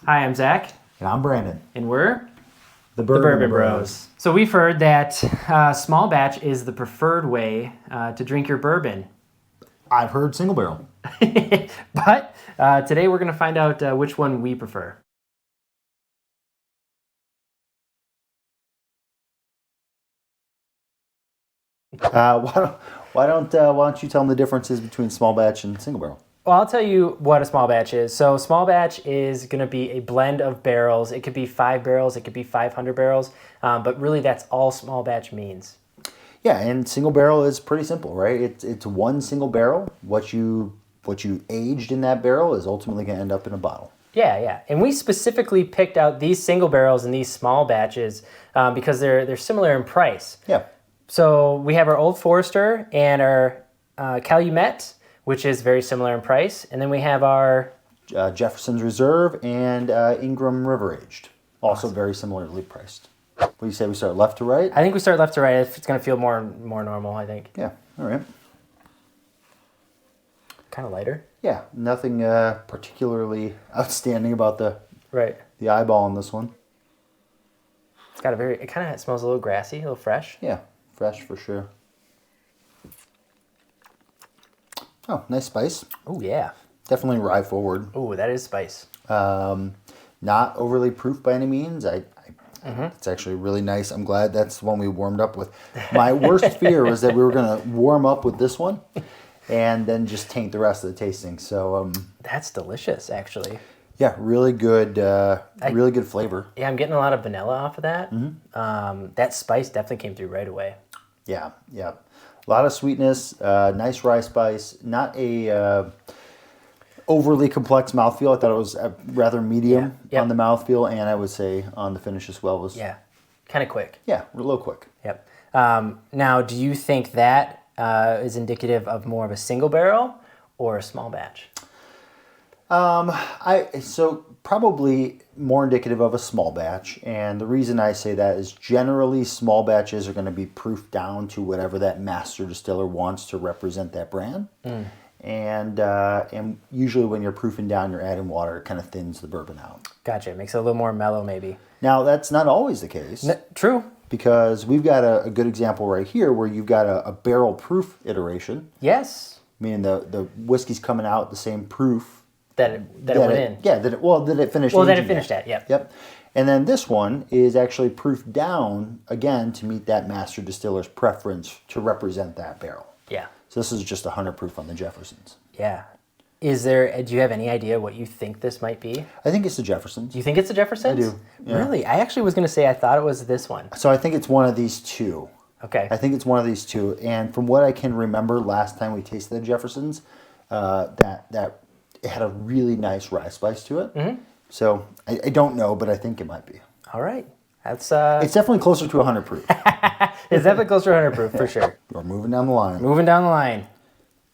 Hi, I'm Zach. And I'm Brandon. And we're The the Bourbon Bros. So we've heard that small batch is the preferred way to drink your bourbon. I've heard single barrel. But today we're going to find out which one we prefer. Why don't you tell them the differences between small batch and single barrel? Well, I'll tell you what a small batch is. So small batch is going to be a blend of barrels. It could be 5 barrels, it could be 500 barrels, but really that's all small batch means. Yeah, and single barrel is pretty simple, right? It's one single barrel. What you aged in that barrel is ultimately going to end up in a bottle. Yeah. And we specifically picked out these single barrels and these small batches because they're similar in price. Yeah. So we have our Old Forester and our Calumet, which is very similar in price. And then we have our Jefferson's Reserve and Ingram River Aged, also very similarly priced. What do you say we start left to right? I think we start left to right. If it's going to feel more normal, I think. Yeah, all right. Kind of lighter. Yeah, nothing particularly outstanding about the eyeball on this one. It's got it kind of smells a little grassy, a little fresh. Yeah, fresh for sure. Oh, nice spice. Oh, yeah. Definitely rye forward. Oh, that is spice. Not overly proof by any means. It's actually really nice. I'm glad that's the one we warmed up with. My worst fear was that we were going to warm up with this one and then just taint the rest of the tasting. So that's delicious, actually. Yeah, really good flavor. Yeah, I'm getting a lot of vanilla off of that. That spice definitely came through right away. Yeah. A lot of sweetness, nice rye spice, not a overly complex mouthfeel. I thought it was rather medium on the mouthfeel, and I would say on the finish as well was kind of quick. Yeah, a little quick. Yep. Now, do you think that is indicative of more of a single barrel or a small batch? So probably more indicative of a small batch, and the reason I say that is generally small batches are going to be proofed down to whatever that master distiller wants to represent that brand. And usually when you're proofing down, you're adding water. It kind of thins the bourbon out. Gotcha. It makes it a little more mellow, maybe. Now that's not always the case. True. Because we've got a good example right here where you've got a barrel proof iteration. Yes. Meaning the whiskey's coming out the same proof. That it went in. Yeah, that it finished. Well, that it finished at, yep. Yep. And then this one is actually proofed down, again, to meet that master distiller's preference to represent that barrel. Yeah. So this is just 100 proof on the Jeffersons. Yeah. Do you have any idea what you think this might be? I think it's the Jeffersons. You think it's the Jeffersons? I do. Yeah. Really? I actually was going to say I thought it was this one. So I think it's one of these two. Okay. I think it's one of these two. And from what I can remember last time we tasted the Jeffersons, that it had a really nice rye spice to it. So I don't know, but I think it might be. All right. That's It's definitely closer to 100 proof. It's definitely closer to 100 proof, for sure. We're moving down the line. Moving down the line.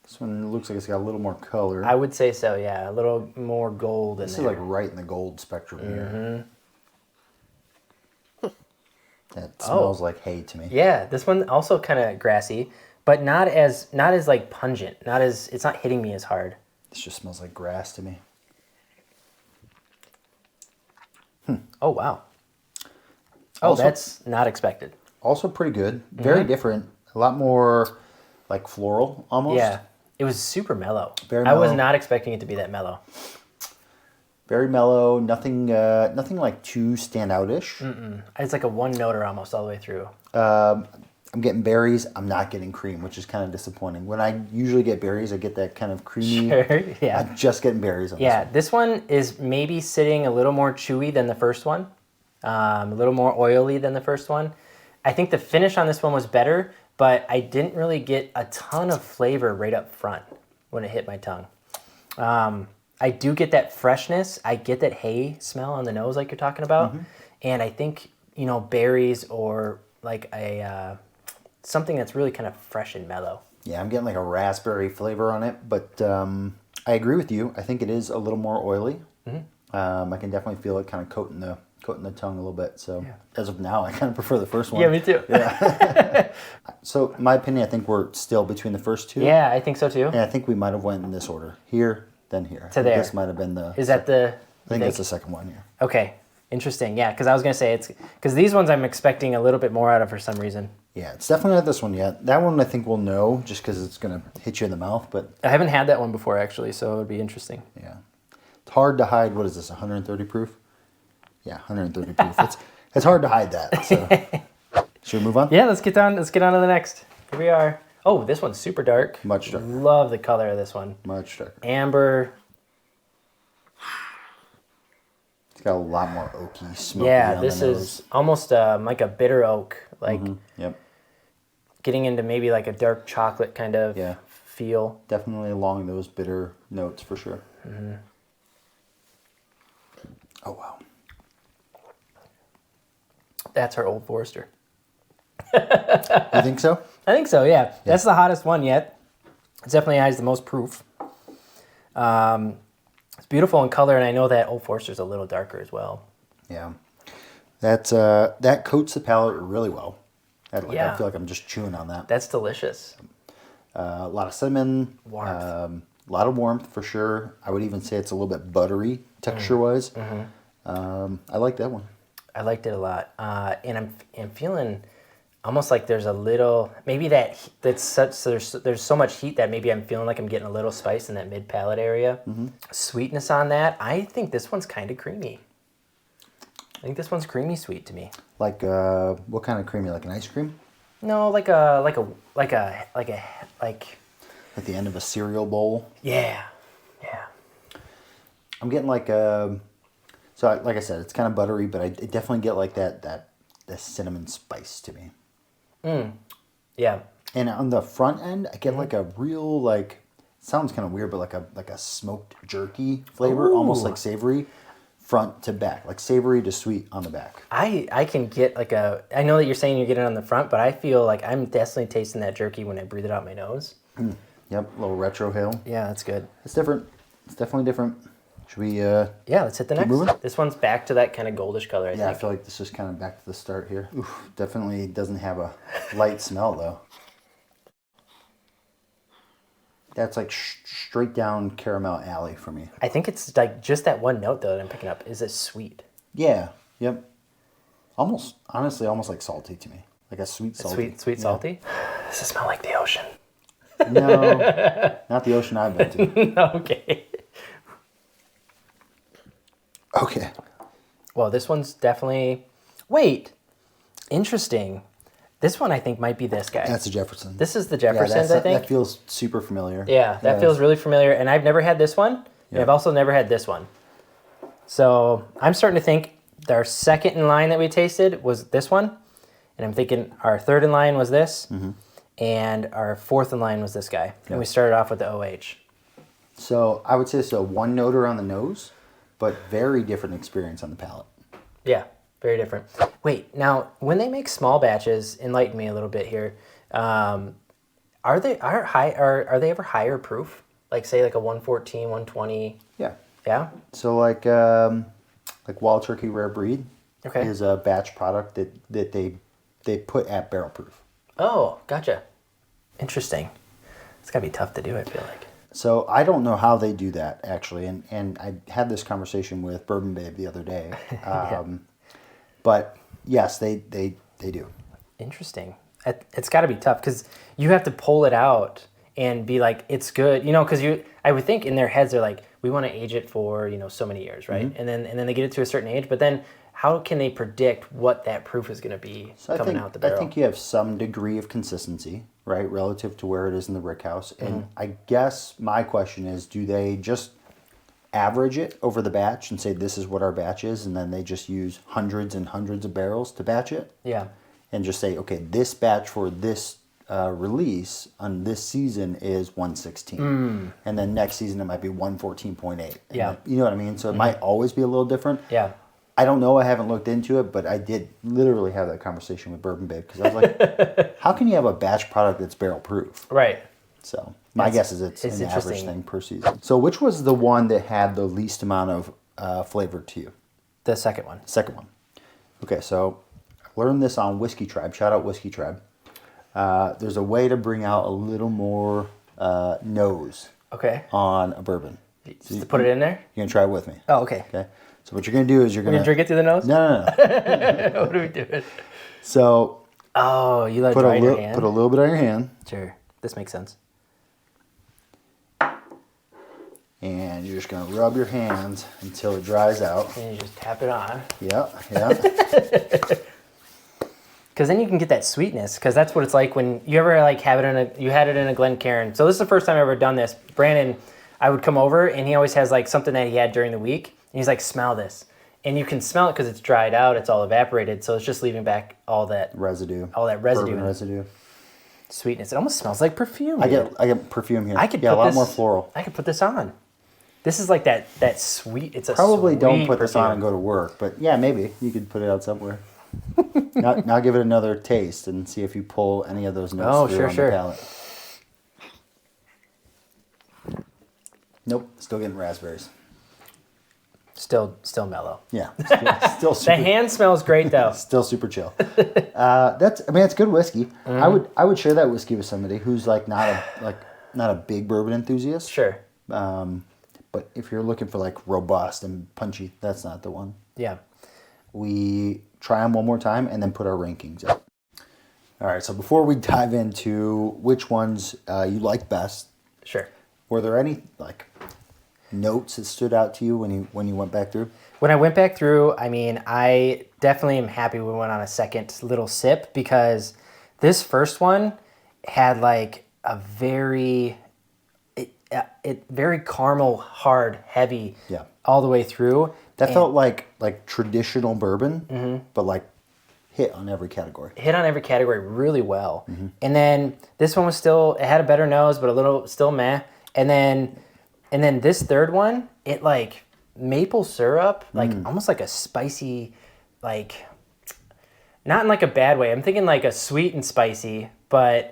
This one looks like it's got a little more color. I would say so, yeah. A little more gold in there. This is like right in the gold spectrum here. That smells like hay to me. Yeah, this one also kind of grassy, but not as like pungent. It's not hitting me as hard. This just smells like grass to me. Oh, wow. Oh, that's not expected. Also pretty good. Very different. A lot more like floral almost. Yeah. It was super mellow. Very I was mellow. not expecting it to be that mellow. Very mellow. Nothing like too standout-ish. It's like a one-noter almost all the way through. I'm getting berries. I'm not getting cream, which is kind of disappointing. When I usually get berries, I get that kind of creamy. Sure, yeah. I'm just getting berries on this Yeah, one. this one is maybe sitting a little more chewy than the first one. A little more oily than the first one. I think the finish on this one was better, but I didn't really get a ton of flavor right up front when it hit my tongue. I do get that freshness. I get that hay smell on the nose like you're talking about. And I think, berries or like a something that's really kind of fresh and mellow. Yeah, I'm getting like a raspberry flavor on it, but I agree with you. I think it is a little more oily. I can definitely feel it kind of coating the tongue a little bit. So as of now, I kind of prefer the first one. Yeah, me too. Yeah. So my opinion, I think we're still between the first two. Yeah, I think so too. And I think we might have went in this order. Here, then here. To there. This might have been the... Is that the I think that's the second one here. Okay, interesting. Yeah, because I was gonna say it's because these ones I'm expecting a little bit more out of for some reason. Yeah, it's definitely not this one yet. That one I think we'll know just because it's going to hit you in the mouth. But I haven't had that one before actually, so it would be interesting. yeah, it's hard to hide. What is this? 130 proof? Yeah, 130 proof. It's hard to hide that. So. Should we move on? Yeah, let's get on to the next. Here we are. Oh, this one's super dark. Much darker. Love the color of this one. Much darker. Amber. It's got a lot more oaky, smoky Yeah, on this the is nose. almost like a bitter oak, like Yep. getting into maybe like a dark chocolate kind of Yeah. feel. Definitely along those bitter notes for sure. Oh, wow. That's our Old Forester. You think so? I think so, yeah. That's the hottest one yet. It definitely has the most proof. It's beautiful in color, and I know that Old Forester's a little darker as well. Yeah. That coats the palate really well. I Yeah. feel like I'm just chewing on that. That's delicious. A lot of cinnamon. Warmth. A lot of warmth for sure. I would even say it's a little bit buttery texture-wise. I like that one. I liked it a lot, and I'm feeling almost like there's a little maybe that's such so there's so much heat that maybe I'm feeling like I'm getting a little spice in that mid palate area. Sweetness on that. I think this one's kind of creamy. I think this one's creamy sweet to me. Like what kind of creamy? Like an ice cream? No, like At the end of a cereal bowl? yeah. I'm getting like like I said, it's kind of buttery, but I definitely get like that cinnamon spice to me. Yeah. And on the front end, I get like a real sounds kind of weird, but like a smoked jerky flavor, Ooh. almost like savory, front to back, like savory to sweet on the back. I can get I know that you're saying you get it on the front, but I feel like I'm definitely tasting that jerky when I breathe it out my nose. Yep, a little retro hill. Yeah, that's good. It's different. It's definitely different. Should we? Yeah, let's hit the next. moving? This one's back to that kind of goldish color, I Yeah, I think. feel like this is kind of back to the start here. Oof, definitely doesn't have a light smell though. That's like straight down caramel alley for me. I think it's like just that one note though that I'm picking up. Is it sweet? Yeah. Yep. Honestly, almost like salty to me. Like a sweet salty. Sweet, Yeah. salty? Does it smell like the ocean? No, not the ocean I've been to. Okay. Okay. Well, this one's definitely... Wait. Interesting. This one I think might be this guy. That's a Jefferson. This is the Yeah, Jeffersons, I think. that feels super familiar. Yeah, that feels really familiar. And I've never had this one. And I've also never had this one. So I'm starting to think our second in line that we tasted was this one. And I'm thinking our third in line was this. And our fourth in line was this guy. And we started off with the OH. So I would say it's a one noter on the nose, but very different experience on the palate. Yeah, very different. Wait, now when they make small batches, enlighten me a little bit here. Are they ever higher proof? Like say like a 114, 120? Yeah. Yeah. So like Wild Turkey Rare Breed is a batch product that they put at barrel proof. Oh, gotcha. Interesting. It's gotta be tough to do, I feel like. So I don't know how they do that actually, and I had this conversation with Bourbon Babe the other day. But yes, they do. Interesting. It's got to be tough because you have to pull it out and be like, it's good, because I would think in their heads they're like, we want to age it for so many years, right? And then they get it to a certain age, but then how can they predict what that proof is going to be coming out the barrel? I think you have some degree of consistency, right, relative to where it is in the rick house. And I guess my question is, do they just average it over the batch and say this is what our batch is, and then they just use hundreds and hundreds of barrels to batch it? Yeah. And just say, okay, this batch for this release on this season is 116. And then next season it might be 114.8. Yeah. You know what I mean? So it might always be a little different. Yeah. I don't know. I haven't looked into it, but I did literally have that conversation with Bourbon Babe because I was like, how can you have a batch product that's barrel proof? Right. So my guess is it's an average interesting. thing per season. So which was the one that had the least amount of flavor to you? The second one. Second one. Okay, so I learned this on Whiskey Tribe. Shout out Whiskey Tribe. There's a way to bring out a little more nose Okay. on a bourbon. Just to put it in there? You're going to try it with me. Oh, okay. Okay. So what you're going to do is you're going to drink it through the nose? No. What are we doing? So Oh, you let it dry in your hand? put a little bit on your hand. Sure. This makes sense. And you're just going to rub your hands until it dries out. And you just tap it on. Yeah. Because then you can get that sweetness. Because that's what it's like when you ever like have it you had it in a Glencairn. So this is the first time I've ever done this. Brandon, I would come over and he always has like something that he had during the week. And he's like, smell this. And you can smell it because it's dried out. It's all evaporated. So it's just leaving back all that residue. Bourbon residue. Sweetness. It almost smells like perfume. I get perfume here. I could a put lot more floral. I could put this on. This is like that sweet. It's a Probably sweet don't put this perfume. on and go to work, but yeah, maybe you could put it out somewhere. now give it another taste and see if you pull any of those notes through on the palate. Nope, still getting raspberries. Still mellow. Yeah, still super. The hand smells great though. Still super chill. It's good whiskey. Mm-hmm. I would share that whiskey with somebody who's like not a big bourbon enthusiast. Sure. But if you're looking for like robust and punchy, that's not the one. Yeah. We try them one more time and then put our rankings up. All right, so before we dive into which ones you like best, Sure. were there any like notes that stood out to you when you went back through? When I went back through, I mean, I definitely am happy we went on a second little sip because this first one had like a very caramel, hard, heavy, Yeah. all the way through. That felt like traditional bourbon, but like hit on every category. Hit on every category really well. And then this one was it had a better nose, but a little still meh. And then this third one, it like maple syrup, like almost like a spicy, like not in like a bad way. I'm thinking like a sweet and spicy, but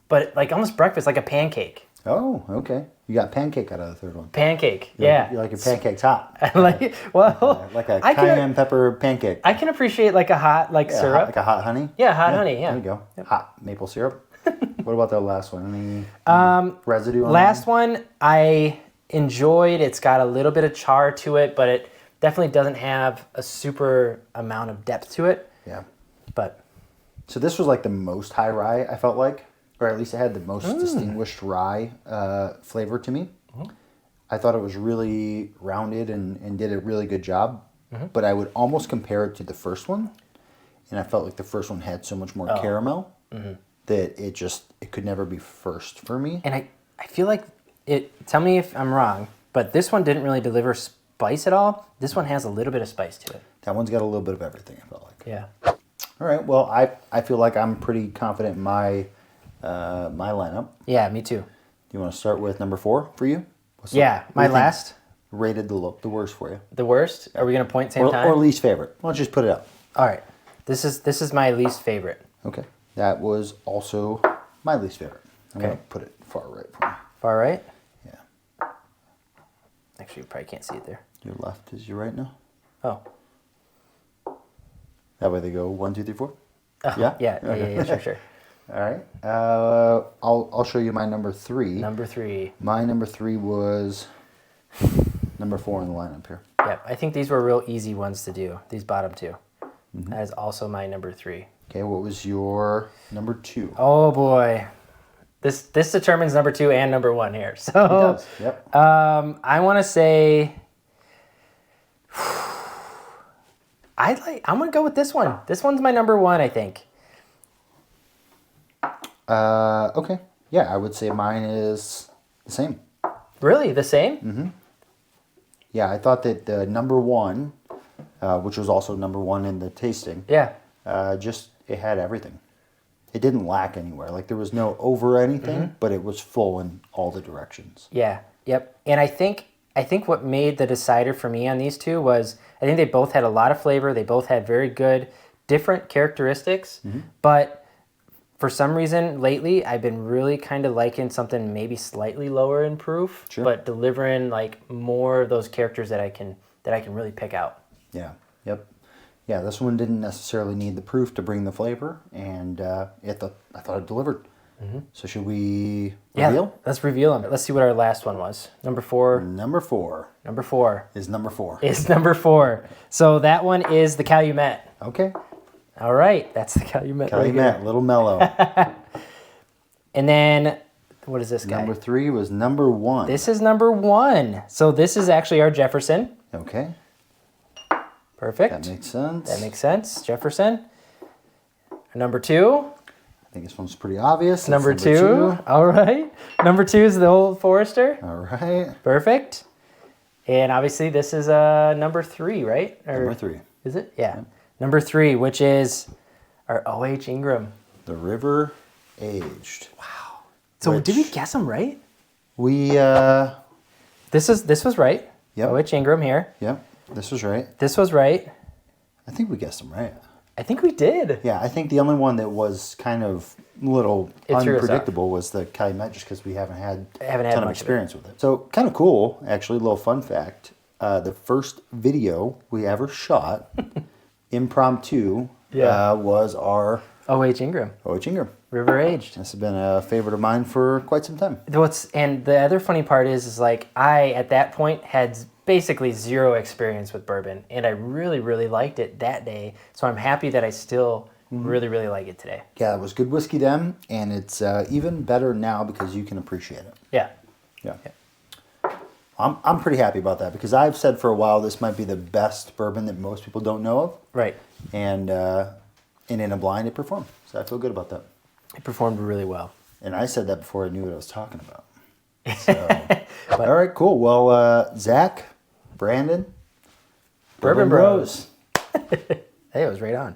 like almost breakfast, like a pancake. Oh, okay. You got pancake out of the third one. Pancake, yeah. You like your pancakes hot. like a cayenne pepper pancake. I can appreciate like a hot syrup. Like a hot honey? Yeah, hot honey, yeah. There you go. Yep. Hot maple syrup. What about the last one? Any residue on Last one I enjoyed. It's got a little bit of char to it, but it definitely doesn't have a super amount of depth to it. Yeah. But so this was like the most high rye, I felt like. Or at least it had the most distinguished rye flavor to me. I thought it was really rounded and did a really good job. But I would almost compare it to the first one. And I felt like the first one had so much more caramel that it could never be first for me. And I feel like tell me if I'm wrong, but this one didn't really deliver spice at all. This one has a little bit of spice to it. That one's got a little bit of everything, I felt like. Yeah. All right. Well, I feel like I'm pretty confident in my lineup. Yeah, me too. Do you want to start with number 4 for you? My last. Rated the worst for you. The worst? Are we going to point same time? Or least favorite. Let's just put it up. All right. This is my least favorite. Okay. That was also my least favorite. I'm going to put it far right for you. Far right? Yeah. Actually, you probably can't see it there. Your left is your right now? Oh. That way they go 1, 2, 3, 4? Yeah? Yeah, sure. All right. I'll show you my number 3. Number 3. My number 3 was number 4 in the lineup here. Yep, I think these were real easy ones to do, these bottom 2. That is also my number 3. Okay, what was your number 2? Oh boy. This determines number 2 and number 1 here. So It does. Yep. I want to say I'm going to go with this one. This one's my number 1, I think. Okay. Yeah, I would say mine is the same. Really? The same? Yeah, I thought that the number 1, which was also number 1 in the tasting, Yeah. it had everything. It didn't lack anywhere. Like there was no over anything, but it was full in all the directions. Yeah. Yep. And I think what made the decider for me on these two was I think they both had a lot of flavor. They both had very good different characteristics, but for some reason lately I've been really kind of liking something maybe slightly lower in proof, but delivering like more of those characters that I can really pick out. Yeah. Yep. Yeah, this one didn't necessarily need the proof to bring the flavor, and I thought it delivered. So should we Yeah, reveal? let's reveal them. Let's see what our last one was. Number 4. Number 4 Number 4 is number 4. is number 4. So that one is the Calumet. Okay. All right, that's the Calumet. right Calumet, here. little mellow. And then, what is this guy? Number 3 was number 1. This is number 1. So this is actually our Jefferson. Okay. Perfect. That makes sense. That makes sense. Jefferson. Number 2. I think this one's pretty obvious. It's Number 2. All right. Number 2 is the Old Forester. All right. Perfect. And obviously this is number 3, right? Or, Number 3. Is it? Yeah. Number 3, which is our OH Ingram. The River Aged. So did we Which- guess them right? We, This was right. Yep. OH Ingram here. yep, this was right. This was right. I think we guessed them right. I think we did. Yeah, I think the only one that was kind of a little It threw us off. unpredictable was the Calumet, just because we haven't had a ton of much of it. experience with it. So kind of cool, actually. Little fun fact: the first video we ever shot, impromptu, Yeah. was our OH Ingram. OH Ingram. River aged. This has been a favorite of mine for quite some time. And the other funny part is like I at that point had basically zero experience with bourbon, and I really, really liked it that day. So I'm happy that I still really, really like it today. Yeah, it was good whiskey then, and it's even better now because you can appreciate it. Yeah. Yeah. I'm pretty happy about that because I've said for a while this might be the best bourbon that most people don't know of. Right. And in a blind, it performed. So I feel good about that. It performed really well. And I said that before I knew what I was talking about. So, all right, cool. Well, Zach, Brandon, Bourbon Bros. Hey, it was right on.